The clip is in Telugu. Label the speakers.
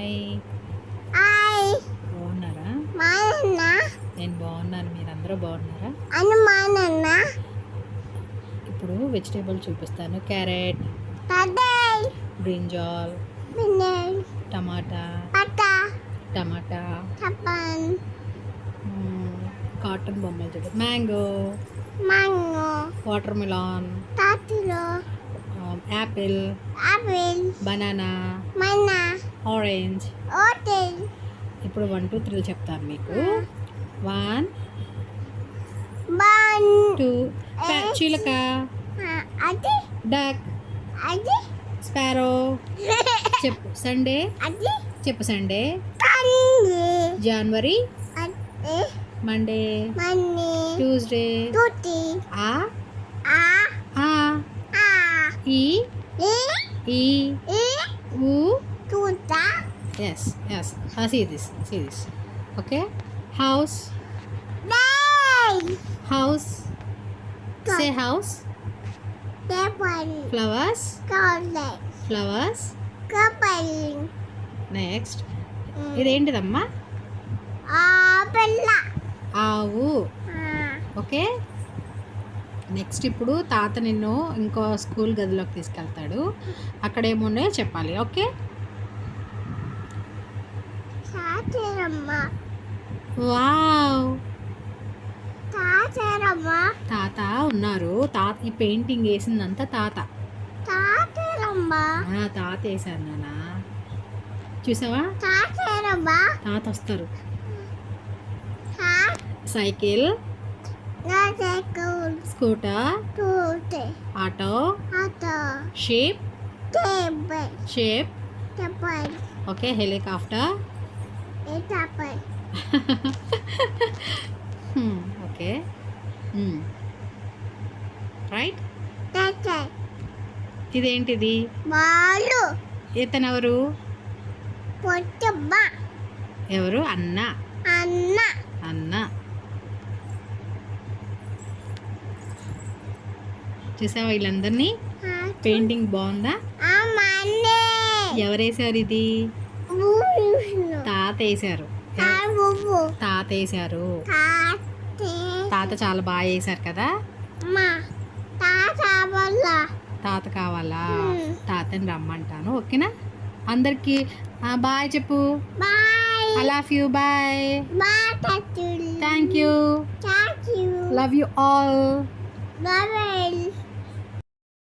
Speaker 1: హాయ్.
Speaker 2: హాయ్.
Speaker 1: బాగున్నారా?
Speaker 2: మా నాన్న.
Speaker 1: నేను బాగున్నాను. మీరందరూ బాగున్నారా?
Speaker 2: అను మా నాన్న.
Speaker 1: ఇప్పుడు వెజిటేబుల్ చూపిస్తాను. క్యారెట్,
Speaker 2: తాతయ్.
Speaker 1: బ్రింజాల్,
Speaker 2: బిన్నెల్.
Speaker 1: టమాటా, టమాటా,
Speaker 2: చపన్.
Speaker 1: కాటన్ బొమ్మలు చూపి, మ్యాంగో,
Speaker 2: మంగో.
Speaker 1: వాటర్ మిలాన్,
Speaker 2: తాతిలో.
Speaker 1: Apple,
Speaker 2: apple.
Speaker 1: బనానా,
Speaker 2: మన్నా.
Speaker 1: ఆరెంజ్.
Speaker 2: ఓటెల్.
Speaker 1: ఇప్పుడు 1 2 3 చెప్తాను మీకు. 1
Speaker 2: బన్.
Speaker 1: 2 చిలక,
Speaker 2: అది
Speaker 1: డక్,
Speaker 2: అది
Speaker 1: స్పారో. చెప్పు. సండే
Speaker 2: అది
Speaker 1: చెప్పు. సండే,
Speaker 2: తండి.
Speaker 1: జనవరి,
Speaker 2: అది
Speaker 1: మండే,
Speaker 2: మన్ని.
Speaker 1: ట్యూస్డే,
Speaker 2: తుటి.
Speaker 1: ఆ
Speaker 2: ఆ
Speaker 1: ఆ
Speaker 2: ఆ
Speaker 1: ఈ
Speaker 2: ఈ
Speaker 1: ఈ
Speaker 2: ఈ
Speaker 1: ఊ.
Speaker 2: tuta.
Speaker 1: Yes. See this. Okay. House.
Speaker 2: Day.
Speaker 1: House. Say house.
Speaker 2: Tepal.
Speaker 1: Flowers.
Speaker 2: Kale.
Speaker 1: Flowers.
Speaker 2: Kapal.
Speaker 1: Next. ఇదేంటిదమ్మా?
Speaker 2: Apella.
Speaker 1: ఆవు. ఓకే. నెక్స్ట్ ఇప్పుడు తాత నిన్ను ఇంకో స్కూల్ గదిలోకి తీసుకెళ్తాడు. అక్కడ ఏమున్నాయో చెప్పాలి. ఓకే.
Speaker 2: Tatarama.
Speaker 1: వావ్.
Speaker 2: Tatarama.
Speaker 1: తాత ఉన్నారు. తాత ఈ పెయింటింగ్ వేసిందంతా తాత.
Speaker 2: Tatarama.
Speaker 1: తాత వేసారు నాన్న. చూసావా?
Speaker 2: Tatarama.
Speaker 1: తాత వస్తారు.
Speaker 2: Ha.
Speaker 1: Cycle,
Speaker 2: Natakul.
Speaker 1: Scooter,
Speaker 2: Tute.
Speaker 1: Auto,
Speaker 2: Ato.
Speaker 1: Sheep,
Speaker 2: Tebe.
Speaker 1: Shape.
Speaker 2: Tepal.
Speaker 1: Okay. Helicopter.
Speaker 2: Etapal.
Speaker 1: Okay. Right.
Speaker 2: Tete.
Speaker 1: ఇదేంటిది?
Speaker 2: Balu.
Speaker 1: ఇతనెవరు?
Speaker 2: Potaba.
Speaker 1: ఎవరు? అన్న.
Speaker 2: Anna.
Speaker 1: చూసావా వీళ్ళందరినీ? పెయింటింగ్ బాగుందా?
Speaker 2: Amane.
Speaker 1: ఎవరేసారు ఇది?
Speaker 2: Bulu.
Speaker 1: తాత వేసారు.
Speaker 2: Tabubu.
Speaker 1: తాత వేసారు.
Speaker 2: Tate.
Speaker 1: తాత చాలా బాగా వేసారు కదా.
Speaker 2: Ma. Tatabala.
Speaker 1: తాత కావాలా? తాతని రమ్మంటాను. ఓకేనా? అందరికి బాయ్ చెప్పు.
Speaker 2: Bye.
Speaker 1: I love you. Bye.
Speaker 2: Bye, Tatul.
Speaker 1: Thank you.
Speaker 2: Thank you.
Speaker 1: Love you all.
Speaker 2: Bye.